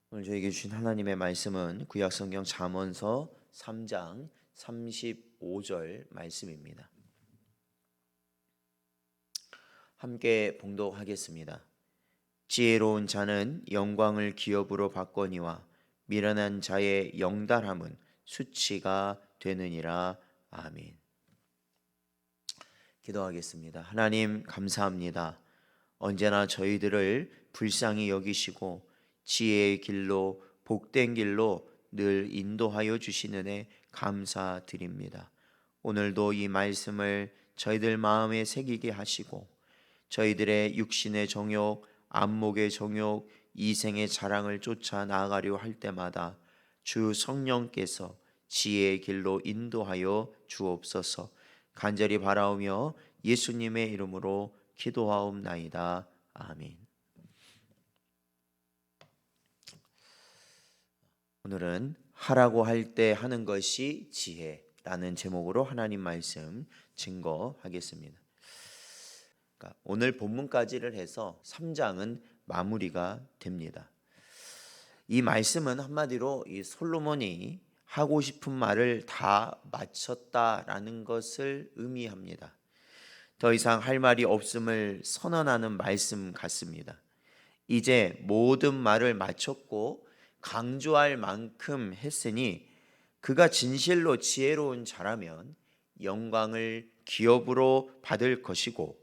오늘 저에게 주신 하나님의 말씀은 구약성경 잠언서 3장 35절 말씀입니다. 함께 봉독하겠습니다. 지혜로운 자는 영광을 기업으로 받거니와 미련한 자의 영달함은 수치가 되느니라. 아멘. 기도하겠습니다. 하나님 감사합니다. 언제나 저희들을 불쌍히 여기시고 지혜의 길로 복된 길로 늘 인도하여 주시는 애 감사드립니다. 오늘도 이 말씀을 저희들 마음에 새기게 하시고 저희들의 육신의 정욕, 안목의 정욕, 이생의 자랑을 쫓아 나아가려 할 때마다 주 성령께서 지혜의 길로 인도하여 주옵소서. 간절히 바라오며 예수님의 이름으로 기도하옵나이다. 아멘. 오늘은 하라고 할 때 하는 것이 지혜라는 제목으로 하나님 말씀 증거하겠습니다. 오늘 본문까지를 해서 3장은 마무리가 됩니다. 이 말씀은 한마디로 이 솔로몬이 하고 싶은 말을 다 마쳤다라는 것을 의미합니다. 더 이상 할 말이 없음을 선언하는 말씀 같습니다. 이제 모든 말을 마쳤고 강조할 만큼 했으니 그가 진실로 지혜로운 자라면 영광을 기업으로 받을 것이고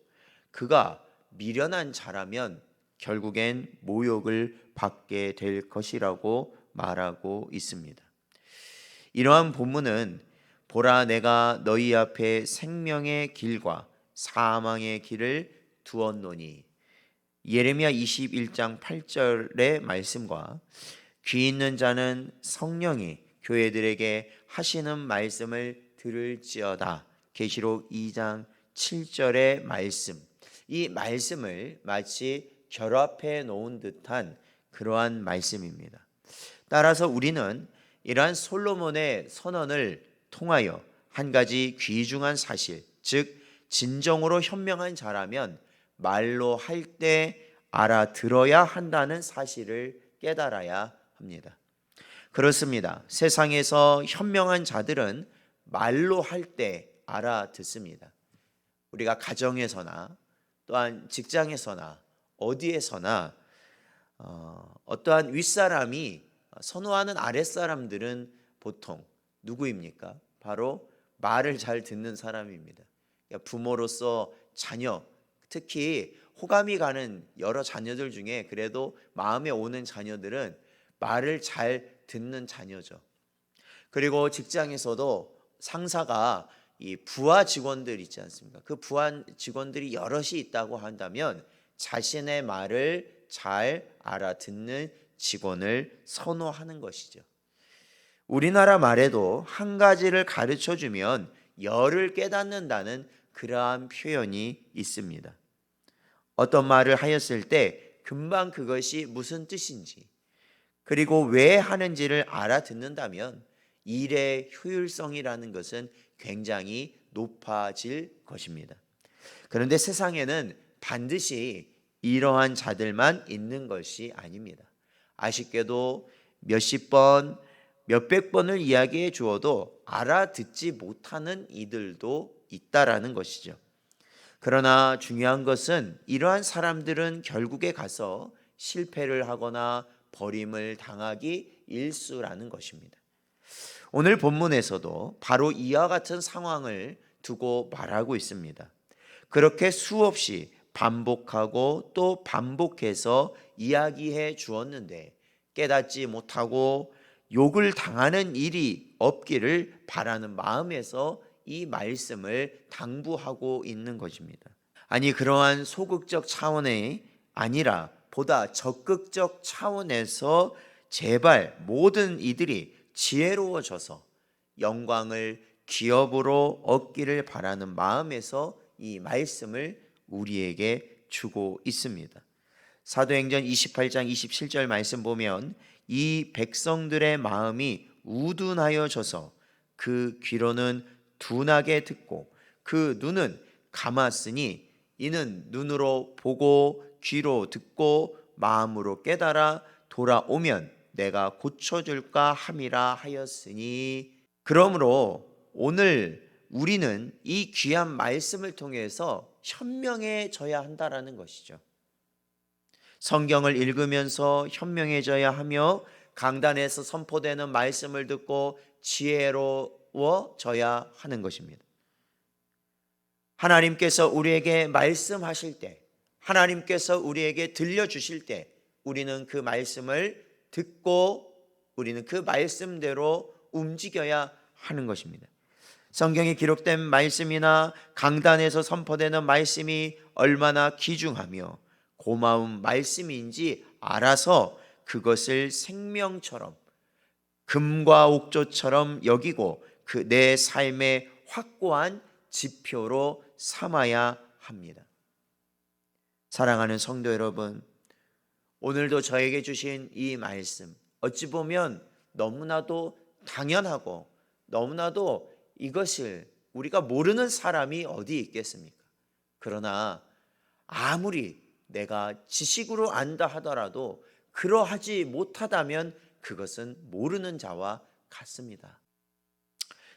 그가 미련한 자라면 결국엔 모욕을 받게 될 것이라고 말하고 있습니다. 이러한 본문은 보라 내가 너희 앞에 생명의 길과 사망의 길을 두었노니 예레미야 21장 8절의 말씀과 귀 있는 자는 성령이 교회들에게 하시는 말씀을 들을지어다 계시록 2장 7절의 말씀, 이 말씀을 마치 결합해 놓은 듯한 그러한 말씀입니다. 따라서 우리는 이러한 솔로몬의 선언을 통하여 한 가지 귀중한 사실, 즉 진정으로 현명한 자라면 말로 할 때 알아들어야 한다는 사실을 깨달아야 합니다. 그렇습니다. 세상에서 현명한 자들은 말로 할 때 알아듣습니다. 우리가 가정에서나 또한 직장에서나 어디에서나 어떠한 윗사람이 선호하는 아랫사람들은 보통 누구입니까? 바로 말을 잘 듣는 사람입니다. 부모로서 자녀, 특히 호감이 가는 여러 자녀들 중에 그래도 마음에 오는 자녀들은 말을 잘 듣는 자녀죠. 그리고 직장에서도 상사가 이 부하 직원들 있지 않습니까? 그 부하 직원들이 여럿이 있다고 한다면 자신의 말을 잘 알아듣는 직원을 선호하는 것이죠. 우리나라 말에도 한 가지를 가르쳐 주면 열을 깨닫는다는 그러한 표현이 있습니다. 어떤 말을 하였을 때 금방 그것이 무슨 뜻인지 그리고 왜 하는지를 알아듣는다면 일의 효율성이라는 것은 굉장히 높아질 것입니다. 그런데 세상에는 반드시 이러한 자들만 있는 것이 아닙니다. 아쉽게도 몇십 번, 몇백 번을 이야기해 주어도 알아듣지 못하는 이들도 있다라는 것이죠. 그러나 중요한 것은 이러한 사람들은 결국에 가서 실패를 하거나 버림을 당하기 일쑤라는 것입니다. 오늘 본문에서도 바로 이와 같은 상황을 두고 말하고 있습니다. 그렇게 수없이 반복하고 또 반복해서 이야기해 주었는데 깨닫지 못하고 욕을 당하는 일이 없기를 바라는 마음에서 이 말씀을 당부하고 있는 것입니다. 아니 그러한 소극적 차원이 아니라 보다 적극적 차원에서 제발 모든 이들이 지혜로워져서 영광을 기업으로 얻기를 바라는 마음에서 이 말씀을 우리에게 주고 있습니다. 사도행전 28장 27절 말씀 보면 이 백성들의 마음이 우둔하여져서 그 귀로는 둔하게 듣고 그 눈은 감았으니 이는 눈으로 보고 귀로 듣고 마음으로 깨달아 돌아오면 내가 고쳐줄까 함이라 하였으니. 그러므로 오늘 우리는 이 귀한 말씀을 통해서 현명해져야 한다라는 것이죠. 성경을 읽으면서 현명해져야 하며 강단에서 선포되는 말씀을 듣고 지혜로워져야 하는 것입니다. 하나님께서 우리에게 말씀하실 때, 하나님께서 우리에게 들려주실 때 우리는 그 말씀을 듣고 우리는 그 말씀대로 움직여야 하는 것입니다. 성경에 기록된 말씀이나 강단에서 선포되는 말씀이 얼마나 귀중하며 고마운 말씀인지 알아서 그것을 생명처럼 금과 옥조처럼 여기고 그 내 삶의 확고한 지표로 삼아야 합니다. 사랑하는 성도 여러분, 오늘도 저에게 주신 이 말씀, 어찌 보면 너무나도 당연하고 너무나도 이것을 우리가 모르는 사람이 어디 있겠습니까? 그러나 아무리 내가 지식으로 안다 하더라도 그러하지 못하다면 그것은 모르는 자와 같습니다.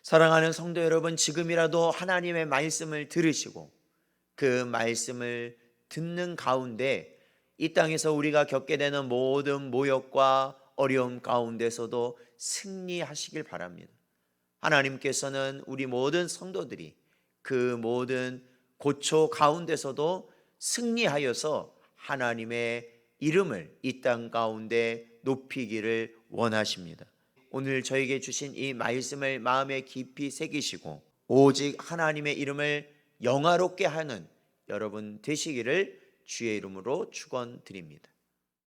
사랑하는 성도 여러분, 지금이라도 하나님의 말씀을 들으시고 그 말씀을 듣는 가운데 이 땅에서 우리가 겪게 되는 모든 모욕과 어려움 가운데서도 승리하시길 바랍니다. 하나님께서는 우리 모든 성도들이 그 모든 고초 가운데서도 승리하여서 하나님의 이름을 이 땅 가운데 높이기를 원하십니다. 오늘 저에게 주신 이 말씀을 마음에 깊이 새기시고 오직 하나님의 이름을 영화롭게 하는 여러분 되시기를 주의 이름으로 축원드립니다.